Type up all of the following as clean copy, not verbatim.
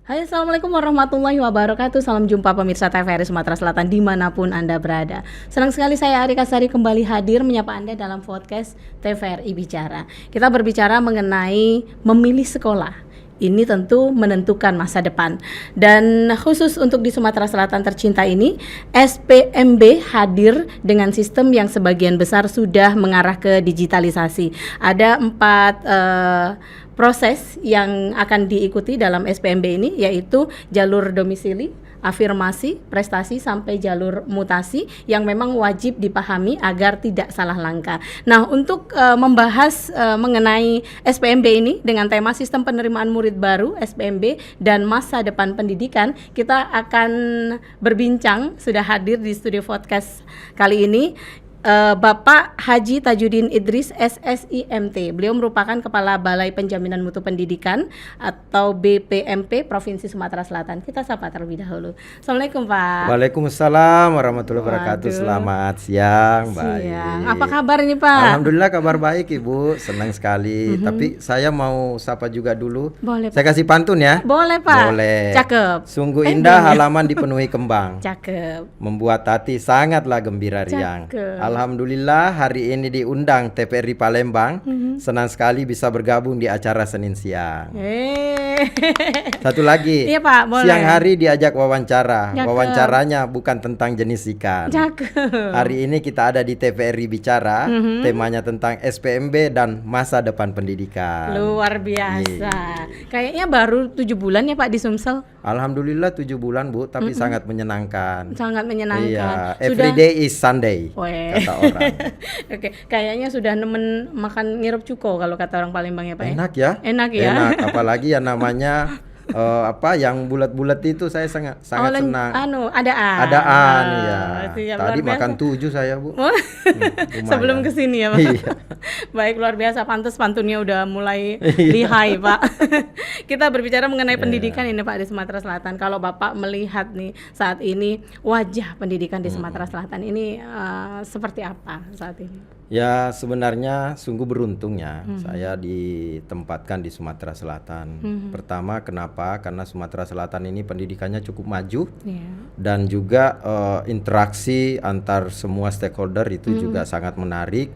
Hai, Assalamualaikum warahmatullahi wabarakatuh. Salam jumpa pemirsa TVRI Sumatera Selatan dimanapun Anda berada. Senang sekali saya Arika Sari kembali hadir menyapa Anda dalam podcast TVRI Bicara. Kita berbicara mengenai memilih sekolah. Ini tentu menentukan masa depan. Dan khusus untuk di Sumatera Selatan tercinta ini, SPMB hadir dengan sistem yang sebagian besar sudah mengarah ke digitalisasi. Ada 4 proses yang akan diikuti dalam SPMB ini, yaitu jalur domisili, afirmasi, prestasi, sampai jalur mutasi yang memang wajib dipahami agar tidak salah langkah. Nah, untuk membahas mengenai SPMB ini dengan tema sistem penerimaan murid baru SPMB dan masa depan pendidikan, kita akan berbincang, sudah hadir di studio podcast kali ini Bapak Haji Tajudin Idris SSIMT. Beliau merupakan Kepala Balai Penjaminan Mutu Pendidikan atau BPMP Provinsi Sumatera Selatan. Kita sapa terlebih dahulu. Assalamualaikum Pak. Waalaikumsalam warahmatullahi wabarakatuh. Selamat siang, baik. Apa kabar ini Pak? Alhamdulillah kabar baik Ibu, senang sekali. Tapi saya mau sapa juga dulu. Boleh Saya Pak. kasih pantun ya. Boleh Pak. Boleh. Cakep. Sungguh indah halaman dipenuhi kembang. Cakep. Membuat hati sangatlah gembira riang. Cakep. Alhamdulillah hari ini diundang TVRI Palembang. Senang sekali bisa bergabung di acara Senin siang. Satu lagi. Iya Pak, boleh. Siang hari diajak wawancara. Cakep. Wawancaranya bukan tentang jenis ikan. Cakep. Hari ini kita ada di TVRI Bicara. Temanya tentang SPMB dan masa depan pendidikan. Luar biasa. Kayaknya baru 7 bulan ya Pak di Sumsel. Alhamdulillah 7 bulan Bu, tapi sangat menyenangkan. Sangat menyenangkan. Iya, every day is Sunday. Weh. Kata orang. Oke, kayaknya sudah nemen makan ngirup cuko kalau kata orang Palembang ya Pak. Enak ya? Enak ya. Enak, apalagi yang namanya yang bulat-bulat itu saya sangat senang. Adaan. Adaan ya. Siap, Tadi luar makan biasa. 7 saya Bu. Sebelum kesini ya Pak. Iya. Baik, luar biasa, pantas pantunnya udah mulai lihai Pak. Kita berbicara mengenai pendidikan ini Pak di Sumatera Selatan. Kalau Bapak melihat nih saat ini wajah pendidikan di Sumatera Selatan ini seperti apa saat ini? Ya sebenarnya sungguh beruntungnya saya ditempatkan di Sumatera Selatan. Pertama kenapa? Karena Sumatera Selatan ini pendidikannya cukup maju dan juga interaksi antar semua stakeholder itu juga sangat menarik.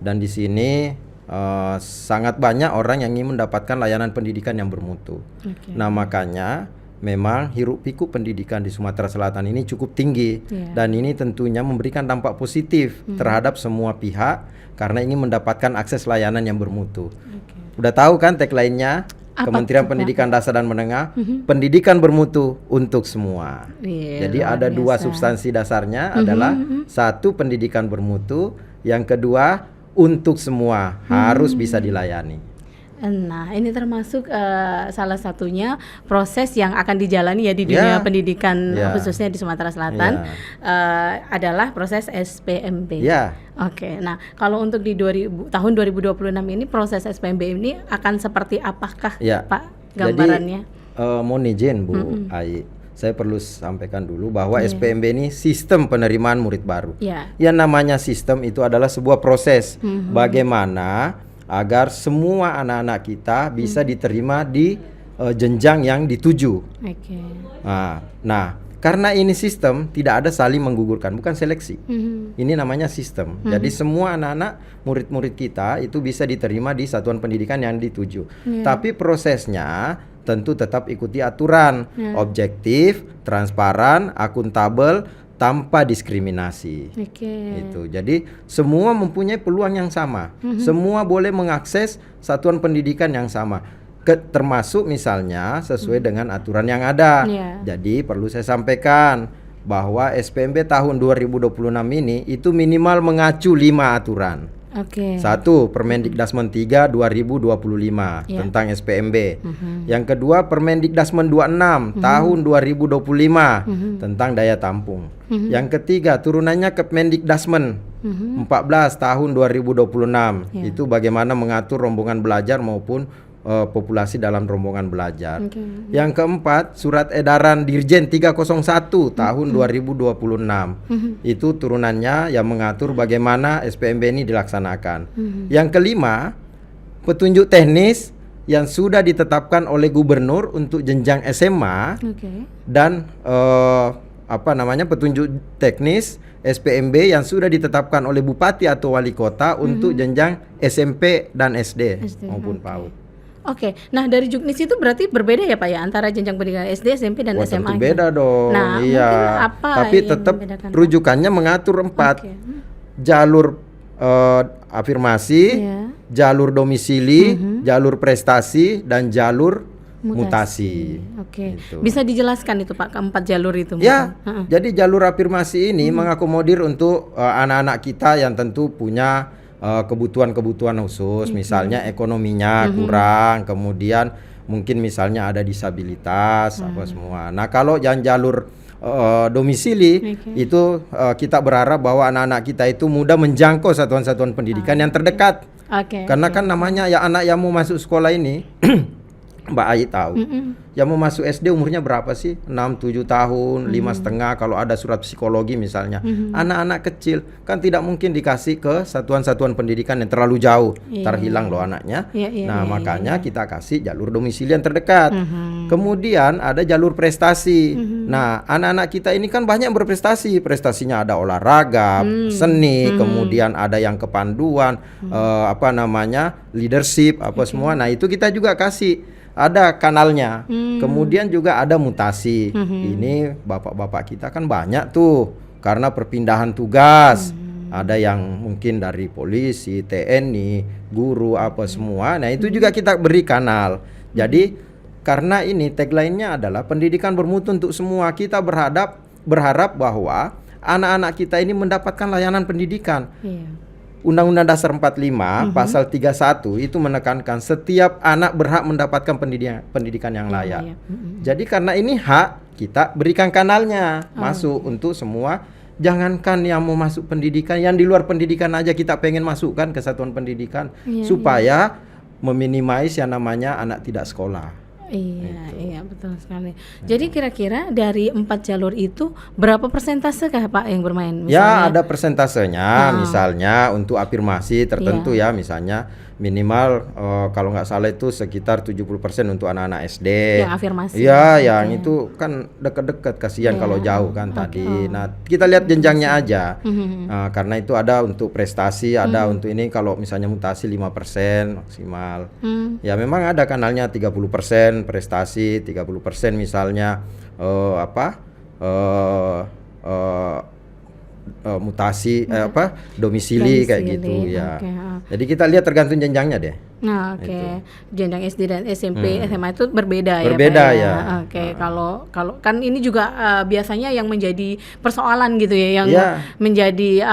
Dan di sini sangat banyak orang yang ingin mendapatkan layanan pendidikan yang bermutu. Nah makanya memang hiruk pikuk pendidikan di Sumatera Selatan ini cukup tinggi dan ini tentunya memberikan dampak positif terhadap semua pihak karena ingin mendapatkan akses layanan yang bermutu. Udah tahu kan tagline-nya? Kementerian Pendidikan Dasar dan Menengah, pendidikan bermutu untuk semua. Jadi ada dua substansi dasarnya adalah satu pendidikan bermutu, yang kedua untuk semua harus bisa dilayani. Nah, ini termasuk salah satunya proses yang akan dijalani ya di dunia pendidikan khususnya di Sumatera Selatan adalah proses SPMB. Oke, nah kalau untuk di tahun 2026 ini proses SPMB ini akan seperti apakah Pak gambarannya? Jadi mohon izin Bu Ai, saya perlu sampaikan dulu bahwa SPMB ini sistem penerimaan murid baru. Yang namanya sistem itu adalah sebuah proses bagaimana agar semua anak-anak kita bisa diterima di jenjang yang dituju. Nah, karena ini sistem tidak ada saling menggugurkan, bukan seleksi. Ini namanya sistem. Jadi semua anak-anak murid-murid kita itu bisa diterima di satuan pendidikan yang dituju. Tapi prosesnya tentu tetap ikuti aturan, objektif, transparan, akuntabel, tanpa diskriminasi. Itu. Jadi semua mempunyai peluang yang sama. Semua boleh mengakses satuan pendidikan yang sama. Termasuk misalnya sesuai dengan aturan yang ada. Jadi perlu saya sampaikan bahwa SPMB tahun 2026 ini itu minimal mengacu 5 aturan. Satu, Permendikdasmen 3 2025 tentang SPMB. Yang kedua, Permendikdasmen 26 tahun 2025 tentang daya tampung. Yang ketiga, turunannya ke Mendikdasmen 14 tahun 2026. Itu bagaimana mengatur rombongan belajar maupun populasi dalam rombongan belajar. Yang keempat, Surat Edaran Dirjen 301 tahun 2026. Itu turunannya yang mengatur bagaimana SPMB ini dilaksanakan. Yang kelima, petunjuk teknis yang sudah ditetapkan oleh gubernur untuk jenjang SMA dan petunjuk teknis SPMB yang sudah ditetapkan oleh bupati atau wali kota untuk jenjang SMP dan SD maupun PAUD. Oke, nah dari Juknis itu berarti berbeda ya Pak ya antara jenjang pendidikan SD, SMP dan SMA? Tentu beda dong. Nah, iya. Apa tapi tetap rujukannya mengatur 4 jalur afirmasi, jalur domisili, jalur prestasi dan jalur mutasi. Gitu. Bisa dijelaskan itu Pak keempat jalur itu? Ya, jadi jalur afirmasi ini mengakomodir untuk anak-anak kita yang tentu punya kebutuhan-kebutuhan khusus, misalnya ekonominya kurang, kemudian mungkin misalnya ada disabilitas apa semua. Nah, kalau yang jalur domisili itu kita berharap bahwa anak-anak kita itu mudah menjangkau satuan-satuan pendidikan yang terdekat. Karena kan namanya ya anak yang mau masuk sekolah ini Mbak Ai tahu. Yang mau masuk SD umurnya berapa sih? 6-7 tahun, 5,5 kalau ada surat psikologi misalnya. Anak-anak kecil kan tidak mungkin dikasih ke satuan-satuan pendidikan yang terlalu jauh. Terhilang loh anaknya. Makanya kita kasih jalur domisili yang terdekat. Kemudian ada jalur prestasi. Nah, anak-anak kita ini kan banyak berprestasi. Prestasinya ada olahraga, seni, kemudian ada yang kepanduan, leadership, semua. Nah, itu kita juga kasih. Ada kanalnya, kemudian juga ada mutasi. Ini bapak-bapak kita kan banyak tuh karena perpindahan tugas. Ada yang mungkin dari polisi, TNI, guru semua. Nah itu juga kita beri kanal. Jadi karena ini tagline-nya adalah pendidikan bermutu untuk semua. Kita berharap bahwa anak-anak kita ini mendapatkan layanan pendidikan. Undang-Undang Dasar 45 Pasal 31 itu menekankan setiap anak berhak mendapatkan pendidikan yang layak. Jadi karena ini hak, kita berikan kanalnya masuk untuk semua. Jangankan yang mau masuk pendidikan, yang di luar pendidikan aja kita pengen masukkan ke satuan pendidikan supaya meminimais yang namanya anak tidak sekolah. Iya betul sekali. Jadi kira-kira dari 4 jalur itu berapa persentase kah Pak yang bermain? Misalnya, ya ada persentasenya. Misalnya untuk afirmasi tertentu misalnya minimal kalau nggak salah itu sekitar 70% untuk anak-anak SD. Yang afirmasi. Ya, yang itu kan dekat-dekat, kasihan kalau jauh kan tadi. Nah, kita lihat jenjangnya aja. Karena itu ada untuk prestasi, ada untuk ini kalau misalnya mutasi 5% maksimal. Ya memang ada kanalnya 30% prestasi, 30% misalnya mutasi domisili kayak gitu ya. Jadi kita lihat tergantung jenjangnya deh. Nah, jenjang SD dan SMP, SMA itu berbeda ya. Kalau kan ini juga biasanya yang menjadi persoalan gitu ya, yang menjadi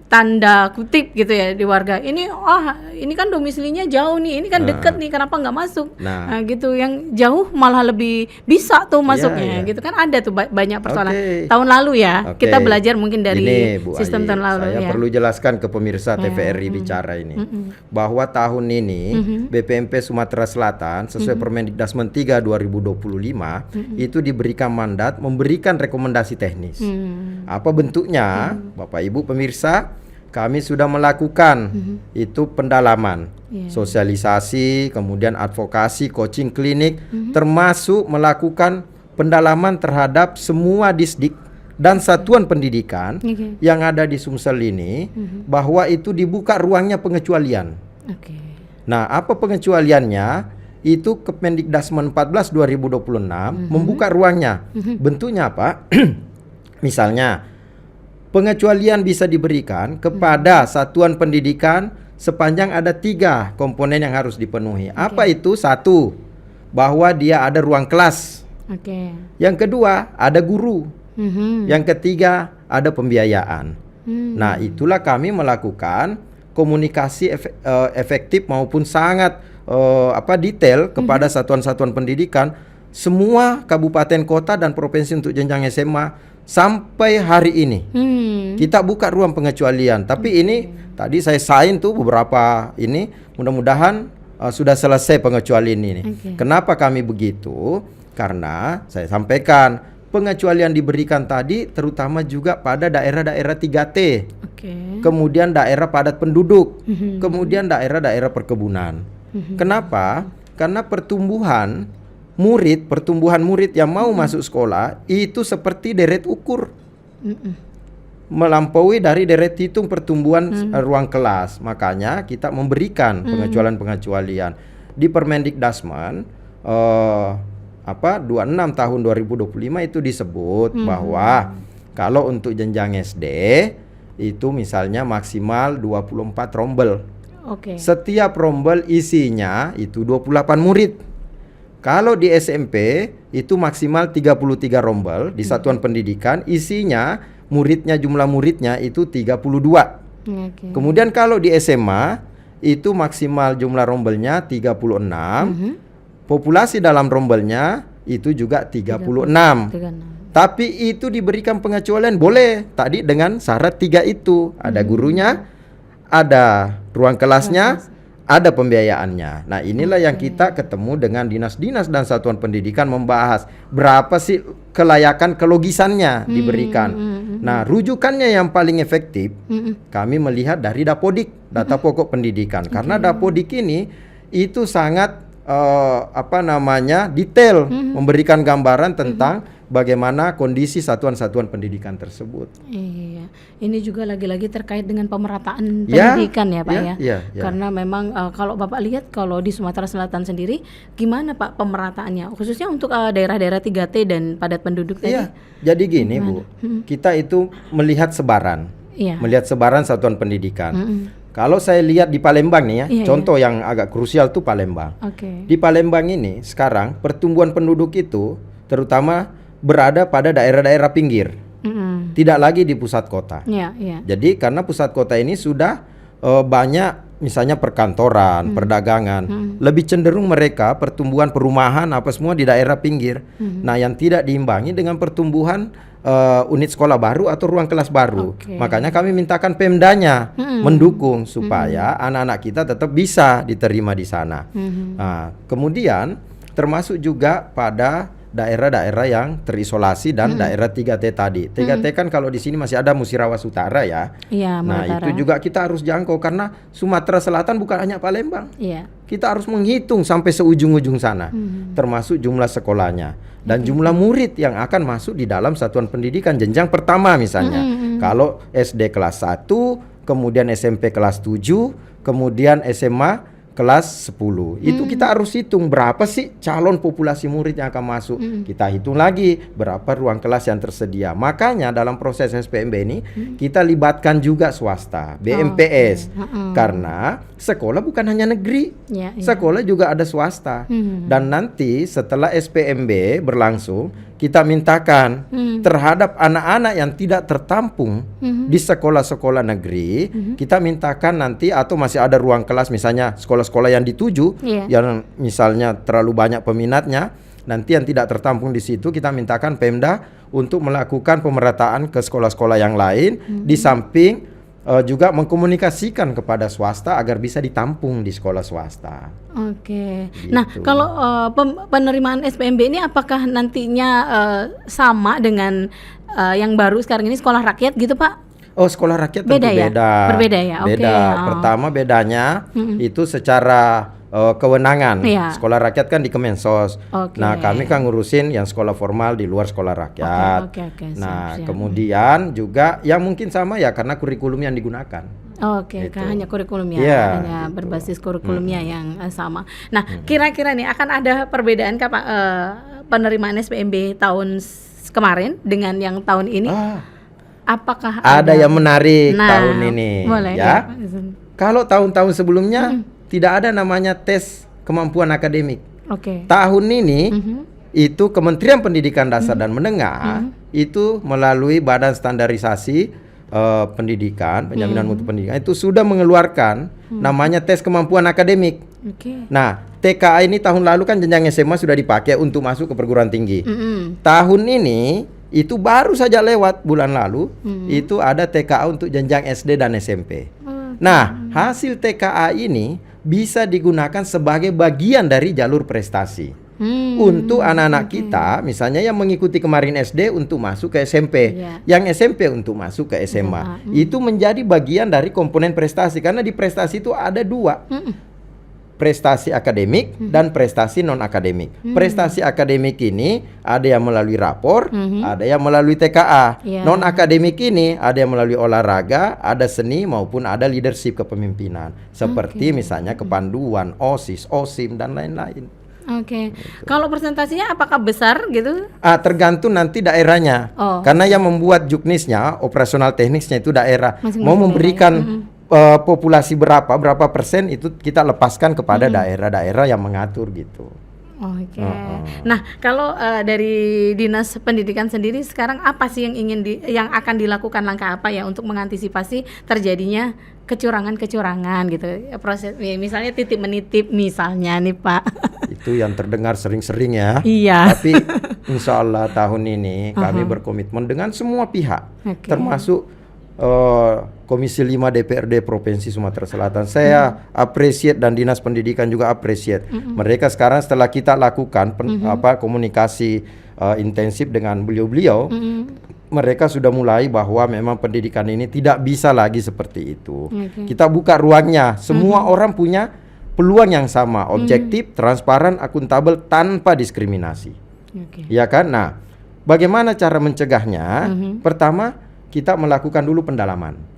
tanda kutip gitu ya di warga. Ini kan domisilinya jauh nih, ini kan deket nih, kenapa nggak masuk? Nah, gitu yang jauh malah lebih bisa tuh masuknya, gitu kan ada tuh banyak persoalan. Tahun lalu kita belajar mungkin dari ini, sistem tahun lalu. Saya perlu jelaskan ke pemirsa TVRI bicara ini bahwa tahun ini BPMP Sumatera Selatan sesuai Permendikbud 3 2025 itu diberikan mandat memberikan rekomendasi teknis. Apa bentuknya? Bapak Ibu pemirsa, kami sudah melakukan itu pendalaman, sosialisasi, kemudian advokasi, coaching klinik, termasuk melakukan pendalaman terhadap semua disdik dan satuan pendidikan yang ada di Sumsel ini, bahwa itu dibuka ruangnya pengecualian. Nah, apa pengecualiannya? Itu Kemendikbud 14 2026 membuka ruangnya. Bentuknya apa? Misalnya pengecualian bisa diberikan kepada satuan pendidikan sepanjang ada 3 komponen yang harus dipenuhi. Apa itu? 1, bahwa dia ada ruang kelas. Yang kedua, ada guru. Yang ketiga, ada pembiayaan. Nah, itulah kami melakukan komunikasi efektif maupun sangat detail kepada satuan-satuan pendidikan semua kabupaten kota dan provinsi untuk jenjang SMA. Sampai hari ini kita buka ruang pengecualian. Tapi ini tadi saya sign tuh beberapa ini, mudah-mudahan sudah selesai pengecualian ini. Kenapa kami begitu? Karena saya sampaikan pengecualian diberikan tadi terutama juga pada daerah-daerah 3T. Kemudian daerah padat penduduk, kemudian daerah-daerah perkebunan. Kenapa? Karena pertumbuhan murid yang mau masuk sekolah itu seperti deret ukur. Melampaui dari deret hitung pertumbuhan ruang kelas. Makanya kita memberikan pengecualian-pengecualian. Di Permendikdasmen 26 tahun 2025 itu disebut bahwa kalau untuk jenjang SD itu misalnya maksimal 24 rombel. Setiap rombel isinya itu 28 murid. Kalau di SMP itu maksimal 33 rombel di satuan pendidikan, isinya jumlah muridnya itu 32. Kemudian kalau di SMA itu maksimal jumlah rombelnya 36. Populasi dalam rombelnya itu juga 36. Tapi itu diberikan pengecualian boleh tadi dengan syarat 3 itu. Ada gurunya, ada ruang kelasnya, ada pembiayaannya. Nah, inilah yang kita ketemu dengan dinas-dinas dan satuan pendidikan membahas berapa sih kelayakan kelogisannya diberikan. Nah, rujukannya yang paling efektif kami melihat dari Dapodik, data pokok pendidikan. Karena Dapodik ini itu sangat detail memberikan gambaran tentang bagaimana kondisi satuan-satuan pendidikan tersebut. Iya, ini juga lagi-lagi terkait dengan pemerataan pendidikan ya Pak ya. Karena memang kalau Bapak lihat kalau di Sumatera Selatan sendiri gimana Pak pemerataannya, khususnya untuk daerah-daerah 3T dan padat penduduk tadi? Jadi gini Bu, kita itu melihat sebaran, melihat sebaran satuan pendidikan. Kalau saya lihat di Palembang nih ya, contoh yang agak krusial tuh Palembang. Di Palembang ini sekarang pertumbuhan penduduk itu terutama berada pada daerah-daerah pinggir, tidak lagi di pusat kota. Jadi karena pusat kota ini sudah banyak misalnya perkantoran, perdagangan, lebih cenderung mereka pertumbuhan perumahan apa semua di daerah pinggir. Nah, yang tidak diimbangi dengan pertumbuhan unit sekolah baru atau ruang kelas baru. Makanya kami mintakan Pemdanya mendukung supaya anak-anak kita tetap bisa diterima di sana. Nah, kemudian termasuk juga pada daerah-daerah yang terisolasi dan daerah 3T tadi. 3T kan kalau di sini masih ada Musirawas Utara ya. Nah, itu juga kita harus jangkau karena Sumatera Selatan bukan hanya Palembang. Kita harus menghitung sampai seujung-ujung sana. Termasuk jumlah sekolahnya dan jumlah murid yang akan masuk di dalam satuan pendidikan jenjang pertama misalnya. Kalau SD kelas 1, kemudian SMP kelas 7, kemudian SMA kelas 10. Itu kita harus hitung berapa sih calon populasi murid yang akan masuk. Kita hitung lagi berapa ruang kelas yang tersedia. Makanya dalam proses SPMB ini kita libatkan juga swasta, BMPS. Karena sekolah bukan hanya negeri. Sekolah juga ada swasta. Dan nanti setelah SPMB berlangsung, kita mintakan terhadap anak-anak yang tidak tertampung di sekolah-sekolah negeri, kita mintakan nanti atau masih ada ruang kelas misalnya sekolah-sekolah yang dituju yang misalnya terlalu banyak peminatnya, nanti yang tidak tertampung di situ kita mintakan Pemda untuk melakukan pemerataan ke sekolah-sekolah yang lain, di samping juga mengkomunikasikan kepada swasta agar bisa ditampung di sekolah swasta. Gitu. Nah, kalau penerimaan SPMB ini apakah nantinya sama dengan yang baru sekarang ini sekolah rakyat gitu Pak? Oh, sekolah rakyat tentu beda. Berbeda ya. Beda. Pertama bedanya itu secara kewenangan. Sekolah rakyat kan di Kemensos. Nah, kami kan ngurusin yang sekolah formal di luar sekolah rakyat. Nah, kemudian juga yang mungkin sama ya karena kurikulum yang digunakan. Kan hanya kurikulumnya, hanya berbasis kurikulumnya yang sama. Nah, kira-kira nih akan ada perbedaan Pak penerimaan SPMB tahun kemarin dengan yang tahun ini? Apakah ada yang menarik tahun ini? Boleh, ya. Kalau tahun-tahun sebelumnya tidak ada namanya tes kemampuan akademik. Tahun ini itu Kementerian Pendidikan Dasar dan Menengah itu melalui Badan Standarisasi Pendidikan, Penjaminan Mutu Pendidikan itu sudah mengeluarkan namanya tes kemampuan akademik. Nah, TKA ini tahun lalu kan jenjang SMA sudah dipakai untuk masuk ke perguruan tinggi. Tahun ini itu baru saja lewat bulan lalu itu ada TKA untuk jenjang SD dan SMP. Nah, hasil TKA ini bisa digunakan sebagai bagian dari jalur prestasi untuk anak-anak kita, misalnya yang mengikuti kemarin SD untuk masuk ke SMP, yang SMP untuk masuk ke SMA. Itu menjadi bagian dari komponen prestasi karena di prestasi itu ada dua. prestasi akademik dan prestasi non akademik. Prestasi akademik ini ada yang melalui rapor, ada yang melalui TKA. Non akademik ini ada yang melalui olahraga, ada seni maupun ada leadership kepemimpinan. Seperti misalnya kepanduan, OSIS, OSIM dan lain-lain. Gitu. Kalau presentasinya apakah besar gitu? Tergantung nanti daerahnya. Karena yang membuat juknisnya, operasional teknisnya itu daerah. Mau memberikan populasi berapa persen itu kita lepaskan kepada daerah-daerah yang mengatur gitu. Nah, kalau dari Dinas Pendidikan sendiri sekarang apa sih yang akan dilakukan, langkah apa ya untuk mengantisipasi terjadinya kecurangan gitu? Proses misalnya titip menitip misalnya nih Pak. Itu yang terdengar sering-sering ya. Iya. Tapi insya Allah tahun ini kami berkomitmen dengan semua pihak, termasuk Komisi 5 DPRD Provinsi Sumatera Selatan. Saya appreciate dan Dinas Pendidikan juga appreciate. Mereka sekarang setelah kita lakukan komunikasi intensif dengan beliau-beliau, mereka sudah mulai bahwa memang pendidikan ini tidak bisa lagi seperti itu. Kita buka ruangnya, semua orang punya peluang yang sama, objektif, transparan, akuntabel, tanpa diskriminasi. Ya kan? Nah, bagaimana cara mencegahnya? Pertama, kita melakukan dulu pendalaman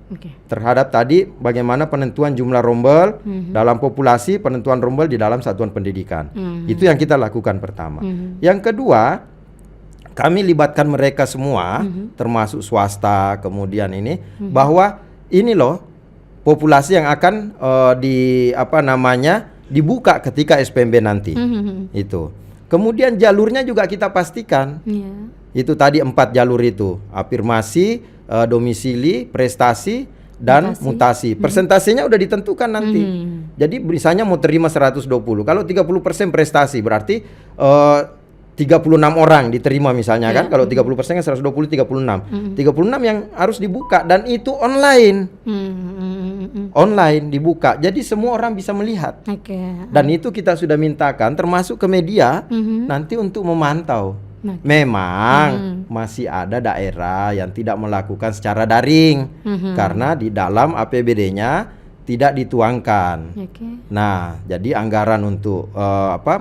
terhadap tadi bagaimana penentuan jumlah rombel dalam populasi, penentuan rombel di dalam satuan pendidikan. Itu yang kita lakukan pertama. Yang kedua, kami libatkan mereka semua, termasuk swasta, kemudian ini bahwa ini loh populasi yang akan dibuka ketika SPMB nanti. Itu. Kemudian jalurnya juga kita pastikan. Itu tadi 4 jalur itu, afirmasi, domisili, prestasi, dan mutasi. Persentasenya udah ditentukan nanti. Jadi misalnya mau terima 120, kalau 30% prestasi berarti 36 orang diterima misalnya kan. Kalau 30% kan 120, 36. 36 yang harus dibuka dan itu online. Online dibuka. Jadi semua orang bisa melihat. Dan itu kita sudah mintakan termasuk ke media nanti untuk memantau. Memang masih ada daerah yang tidak melakukan secara daring karena di dalam APBD-nya tidak dituangkan. Nah, jadi anggaran untuk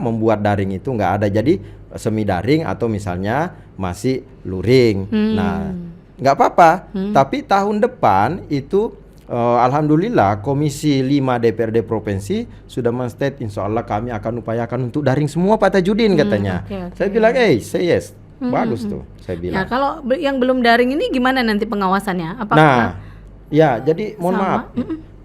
membuat daring itu nggak ada. Jadi semi daring atau misalnya masih luring. Nah, nggak apa-apa. Tapi tahun depan itu alhamdulillah Komisi 5 DPRD Provinsi sudah men-state insya Allah kami akan upayakan untuk daring semua Pak Tajudin katanya. Saya bilang say yes. Bagus tuh saya bilang. Nah, kalau yang belum daring ini gimana nanti pengawasannya? Nah, ya jadi mohon maaf.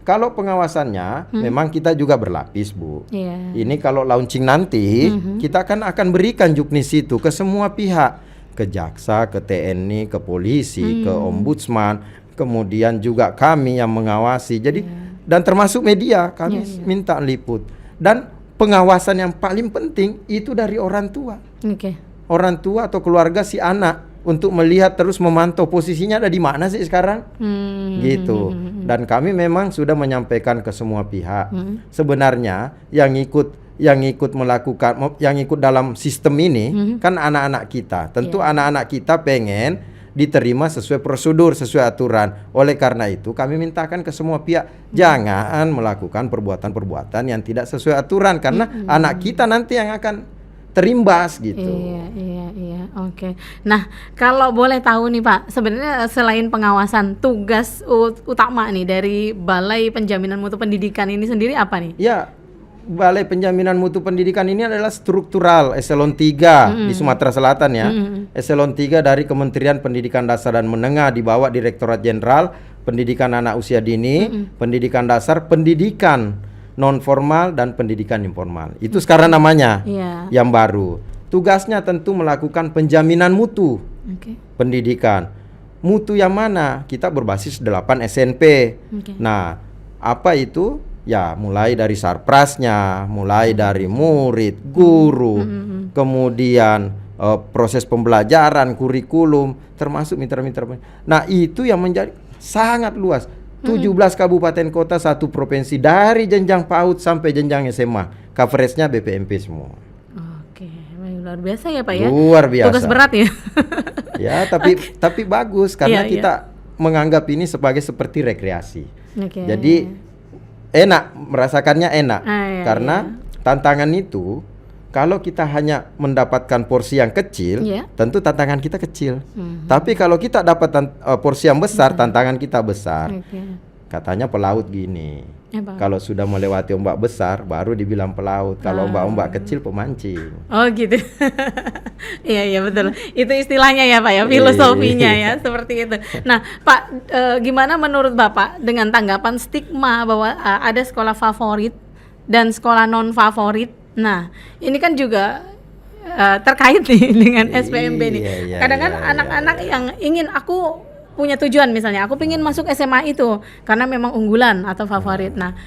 Kalau pengawasannya memang kita juga berlapis Bu. Ini kalau launching nanti kita akan berikan juknis itu ke semua pihak, ke jaksa, ke TNI, ke polisi, ke ombudsman, kemudian juga kami yang mengawasi. Jadi dan termasuk media kami minta liput. Dan pengawasan yang paling penting itu dari orang tua. Orang tua atau keluarga si anak untuk melihat terus memantau posisinya ada di mana sih sekarang. Gitu. Dan kami memang sudah menyampaikan ke semua pihak. Sebenarnya yang ikut melakukan, yang ikut dalam sistem ini kan anak-anak kita. Tentu anak-anak kita pengen diterima sesuai prosedur, sesuai aturan. Oleh karena itu kami mintakan ke semua pihak jangan melakukan perbuatan-perbuatan yang tidak sesuai aturan karena anak kita nanti yang akan terimbas gitu. Iya. Oke. Nah, kalau boleh tahu nih Pak, sebenarnya selain pengawasan, tugas utama nih dari Balai Penjaminan Mutu Pendidikan ini sendiri apa nih? Ya, Balai Penjaminan Mutu Pendidikan ini adalah struktural eselon 3 di Sumatera Selatan ya. Eselon 3 dari Kementerian Pendidikan Dasar dan Menengah di bawah Direktorat Jenderal Pendidikan Anak Usia Dini, Pendidikan Dasar, Pendidikan non formal dan pendidikan informal. Itu sekarang namanya yang baru. Tugasnya tentu melakukan penjaminan mutu pendidikan. Mutu yang mana? Kita berbasis 8 SNP. Nah, apa itu? Ya, mulai dari sarprasnya, mulai dari murid, guru, kemudian proses pembelajaran, kurikulum, termasuk mitra-mitra. Nah, itu yang menjadi sangat luas. 17 kabupaten kota, 1 provinsi dari jenjang PAUD sampai jenjang SMA. Coveragenya BPMP semua. Oke, luar biasa ya Pak ya. Luar biasa. Tugas berat ya. Ya, tapi bagus karena kita menganggap ini sebagai seperti rekreasi. Jadi enak, merasakannya enak. Iya, karena tantangan itu kalau kita hanya mendapatkan porsi yang kecil, tentu tantangan kita kecil. Tapi kalau kita dapat porsi yang besar, tantangan kita besar. Katanya pelaut gini, kalau sudah melewati ombak besar, baru dibilang pelaut. Kalau ombak-ombak kecil, pemancing. Oh gitu. Iya betul. Itu istilahnya ya Pak ya, filosofinya ya, seperti itu. Nah Pak, gimana menurut Bapak dengan tanggapan stigma bahwa ada sekolah favorit dan sekolah non favorit? Nah, ini kan juga terkait nih dengan SPMB nih. Kadang-kadang anak-anak yang ingin aku punya tujuan, misalnya aku ingin masuk SMA itu karena memang unggulan atau favorit. Nah,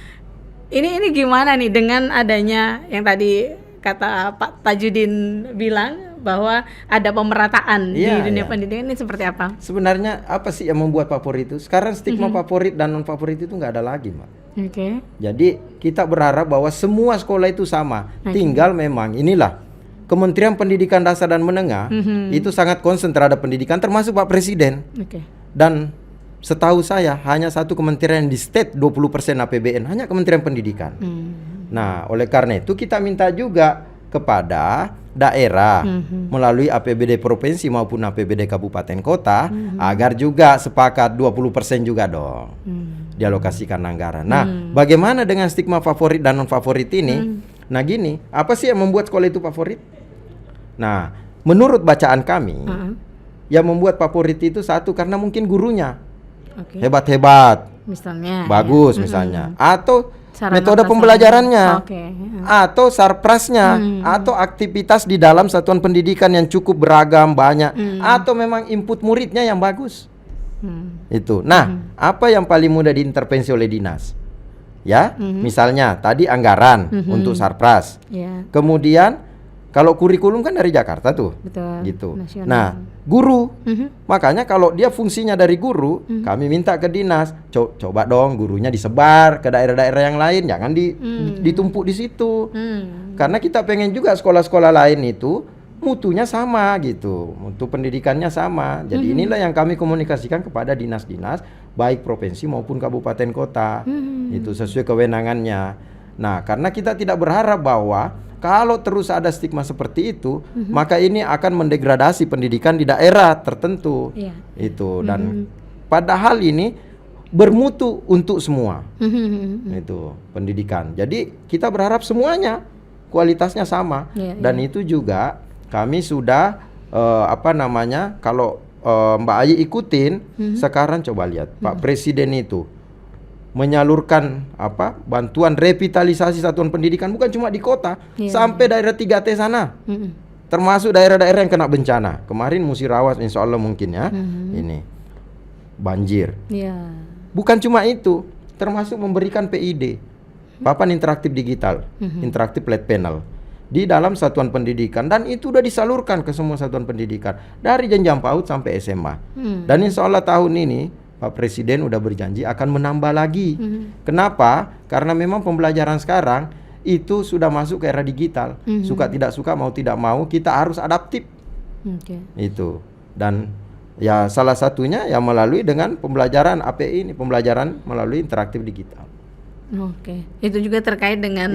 ini gimana nih dengan adanya yang tadi kata Pak Tajudin bilang bahwa ada pemerataan di dunia pendidikan, ini seperti apa? Sebenarnya apa sih yang membuat favorit itu? Sekarang stigma favorit dan non favorit itu nggak ada lagi, Mbak. Jadi kita berharap bahwa semua sekolah itu sama. Tinggal memang inilah Kementerian Pendidikan Dasar dan Menengah itu sangat konsen terhadap pendidikan, termasuk Pak Presiden. Dan setahu saya hanya satu kementerian di state 20% APBN, hanya Kementerian Pendidikan. Nah, oleh karena itu kita minta juga kepada daerah melalui APBD provinsi maupun APBD kabupaten kota agar juga sepakat 20% juga dong dialokasikan anggaran. Nah, bagaimana dengan stigma favorit dan non favorit ini? Nah gini, apa sih yang membuat sekolah itu favorit? Nah, menurut bacaan kami, yang membuat favorit itu satu karena mungkin gurunya hebat-hebat, misalnya, bagus misalnya, atau metode pembelajarannya, atau sarprasnya, atau aktivitas di dalam satuan pendidikan yang cukup beragam banyak, atau memang input muridnya yang bagus. Itu. Nah, apa yang paling mudah diintervensi oleh dinas? Ya, misalnya tadi anggaran untuk sarpras. Kemudian kalau kurikulum kan dari Jakarta tuh. Betul. Gitu. Nasional. Nah, guru. Makanya kalau dia fungsinya dari guru, kami minta ke dinas, coba dong gurunya disebar ke daerah-daerah yang lain, jangan ditumpuk di situ. Karena kita pengen juga sekolah-sekolah lain itu mutunya sama gitu, mutu pendidikannya sama. Jadi inilah yang kami komunikasikan kepada dinas-dinas baik provinsi maupun kabupaten kota. Itu sesuai kewenangannya. Nah, karena kita tidak berharap bahwa kalau terus ada stigma seperti itu, maka ini akan mendegradasi pendidikan di daerah tertentu. Itu dan padahal ini bermutu untuk semua. Itu pendidikan. Jadi kita berharap semuanya kualitasnya sama. Dan itu juga kami sudah kalau Mbak Ayi ikutin, sekarang coba lihat Pak Presiden itu menyalurkan bantuan revitalisasi satuan pendidikan bukan cuma di kota, sampai daerah 3T sana. Termasuk daerah-daerah yang kena bencana. Kemarin Musirawas insya Allah mungkin ya, ini banjir. Bukan cuma itu, termasuk memberikan PID, papan interaktif digital, interaktif flat panel di dalam satuan pendidikan, dan itu sudah disalurkan ke semua satuan pendidikan dari jenjang PAUD sampai SMA. Dan insya Allah tahun ini Pak Presiden udah berjanji akan menambah lagi. Kenapa? Karena memang pembelajaran sekarang itu sudah masuk ke era digital. Suka tidak suka, mau tidak mau, kita harus adaptif. Itu. Dan ya salah satunya ya melalui dengan pembelajaran API ini, pembelajaran melalui interaktif digital. Itu juga terkait dengan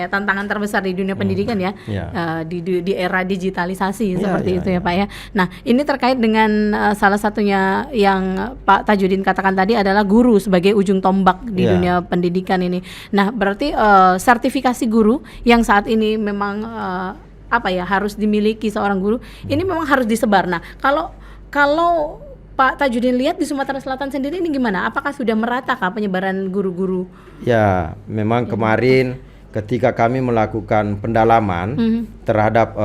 tantangan terbesar di dunia pendidikan ya, di era digitalisasi seperti itu ya Pak ya. Nah, ini terkait dengan salah satunya yang Pak Tajudin katakan tadi adalah guru sebagai ujung tombak di dunia pendidikan ini. Nah, berarti sertifikasi guru yang saat ini memang harus dimiliki seorang guru, ini memang harus disebar. Nah, kalau Pak Tajudin lihat di Sumatera Selatan sendiri ini gimana? Apakah sudah merata penyebaran guru-guru? Ya, memang kemarin ketika kami melakukan pendalaman terhadap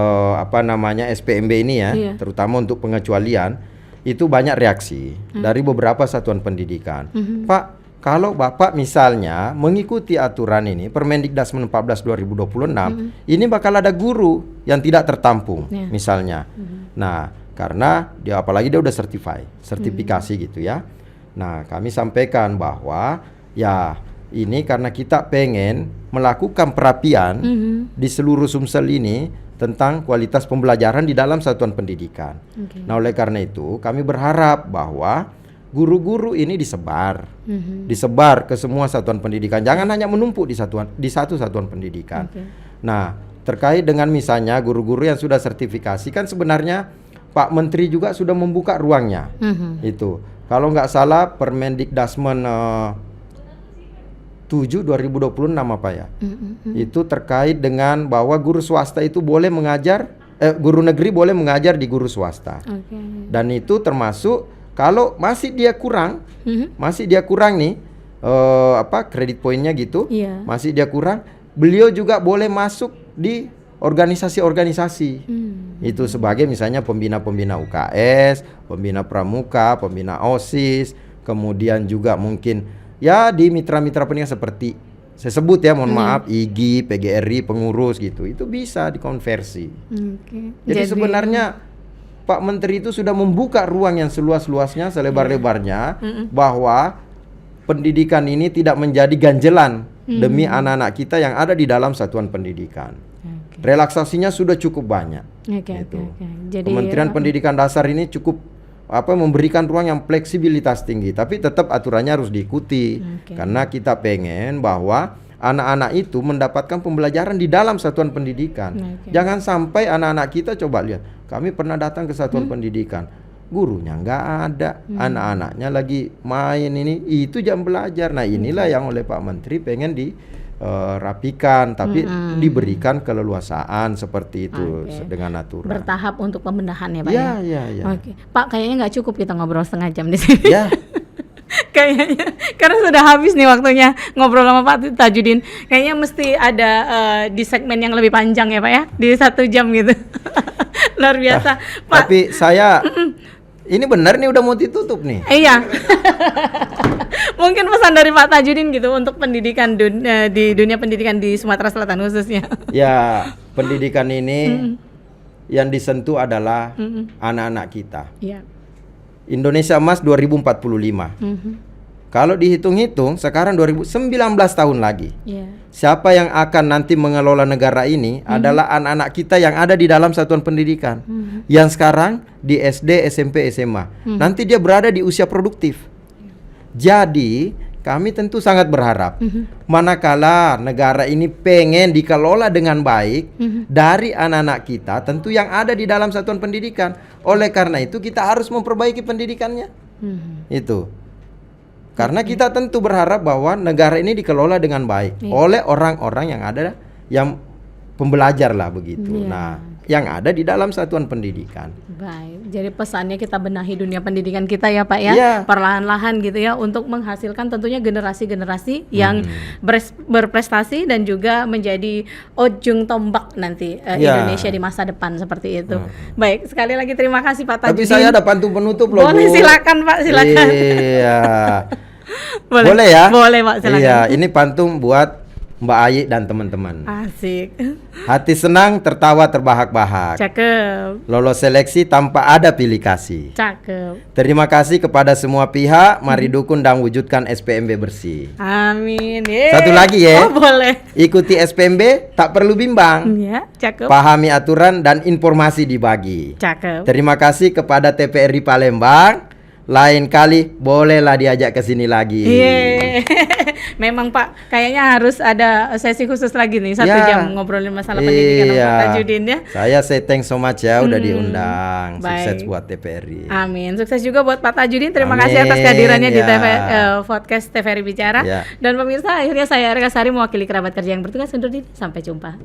SPMB ini ya, terutama untuk pengecualian, itu banyak reaksi dari beberapa satuan pendidikan. Pak, kalau Bapak misalnya mengikuti aturan ini, Permendikdasmen 14 2026, ini bakal ada guru yang tidak tertampung misalnya. Nah, karena dia apalagi dia udah sertifikasi gitu ya. Nah, kami sampaikan bahwa ya ini karena kita pengen melakukan perapian di seluruh Sumsel ini tentang kualitas pembelajaran di dalam satuan pendidikan. Nah, oleh karena itu kami berharap bahwa guru-guru ini disebar, disebar ke semua satuan pendidikan. Jangan hanya menumpuk di satu satuan pendidikan. Nah, terkait dengan misalnya guru-guru yang sudah sertifikasi, kan sebenarnya Pak Menteri juga sudah membuka ruangnya. Itu, kalau nggak salah Permendikdasmen 7 2026 apa ya? Itu terkait dengan bahwa guru swasta itu boleh mengajar, guru negeri boleh mengajar di guru swasta. Dan itu termasuk kalau masih dia kurang, nih kredit poinnya gitu, masih dia kurang, beliau juga boleh masuk di organisasi-organisasi. Itu sebagai misalnya pembina-pembina UKS, pembina pramuka, pembina OSIS, kemudian juga mungkin ya di mitra-mitra pendidikan seperti saya sebut ya, mohon maaf, IGI, PGRI, pengurus gitu. Itu bisa dikonversi. Jadi sebenarnya Pak Menteri itu sudah membuka ruang yang seluas-luasnya, selebar-lebarnya, bahwa pendidikan ini tidak menjadi ganjelan demi anak-anak kita yang ada di dalam satuan pendidikan. Relaksasinya sudah cukup banyak. Jadi, Kementerian Pendidikan Dasar ini cukup memberikan ruang yang fleksibilitas tinggi, tapi tetap aturannya harus diikuti. Karena kita pengen bahwa anak-anak itu mendapatkan pembelajaran di dalam satuan pendidikan. Jangan sampai anak-anak kita, coba lihat, kami pernah datang ke satuan pendidikan, gurunya nggak ada, anak-anaknya lagi main itu jam belajar. Nah, inilah yang oleh Pak Menteri pengen dirapikan, tapi diberikan keleluasaan seperti itu dengan aturan. Bertahap untuk pembenahan ya Pak ya? Pak, kayaknya nggak cukup kita ngobrol setengah jam di sini. Ya. Kayaknya karena sudah habis nih waktunya ngobrol sama Pak Tajudin. Kayaknya mesti ada di segmen yang lebih panjang ya Pak ya, di 1 jam gitu. Luar biasa Pak. Tapi saya ini benar nih udah mau ditutup nih. Iya. Mungkin pesan dari Pak Tajudin gitu untuk pendidikan di dunia pendidikan di Sumatera Selatan khususnya. Ya, pendidikan ini yang disentuh adalah anak-anak kita. Indonesia Emas 2045. Kalau dihitung-hitung sekarang 19 tahun lagi. Siapa yang akan nanti mengelola negara ini adalah anak-anak kita yang ada di dalam satuan pendidikan. Yang sekarang di SD, SMP, SMA. Nanti dia berada di usia produktif. Jadi kami tentu sangat berharap manakala negara ini pengen dikelola dengan baik dari anak-anak kita, tentu yang ada di dalam satuan pendidikan. Oleh karena itu kita harus memperbaiki pendidikannya. Itu. Karena kita tentu berharap bahwa negara ini dikelola dengan baik oleh orang-orang yang ada, yang pembelajar lah begitu. Nah, yang ada di dalam satuan pendidikan. Baik, jadi pesannya kita benahi dunia pendidikan kita ya Pak ya, perlahan-lahan gitu ya, untuk menghasilkan tentunya generasi-generasi yang berprestasi dan juga menjadi ujung tombak nanti Indonesia di masa depan seperti itu. Baik, sekali lagi terima kasih Pak Tajudin. Tapi saya ada pantun penutup loh. Boleh, silakan Pak, silakan. Iya. Boleh ya? Boleh Pak, silakan. Iya, ini pantun buat Mbak Ayi dan teman-teman. Asik. Hati senang, tertawa terbahak-bahak. Cakep. Lolos seleksi tanpa ada pilih kasih. Cakep. Terima kasih kepada semua pihak. Mari dukung dan wujudkan SPMB bersih. Amin. Satu lagi ya. Oh, boleh. Ikuti SPMB, tak perlu bimbang. Ya, cakep. Pahami aturan dan informasi dibagi. Cakep. Terima kasih kepada TPRI Palembang. Lain kali bolehlah diajak ke sini lagi. Memang Pak, kayaknya harus ada sesi khusus lagi nih, 1 jam ngobrolin masalah pendidikan sama Pak Tajudin ya. Saya say thanks so much ya udah diundang. Sukses buat TPRI. Amin. Sukses juga buat Pak Tajudin. Terima kasih atas kehadirannya di podcast TVRI Bicara. Dan pemirsa, akhirnya saya Erika Sari mewakili kerabat kerja yang bertugas undur diri. Sampai jumpa.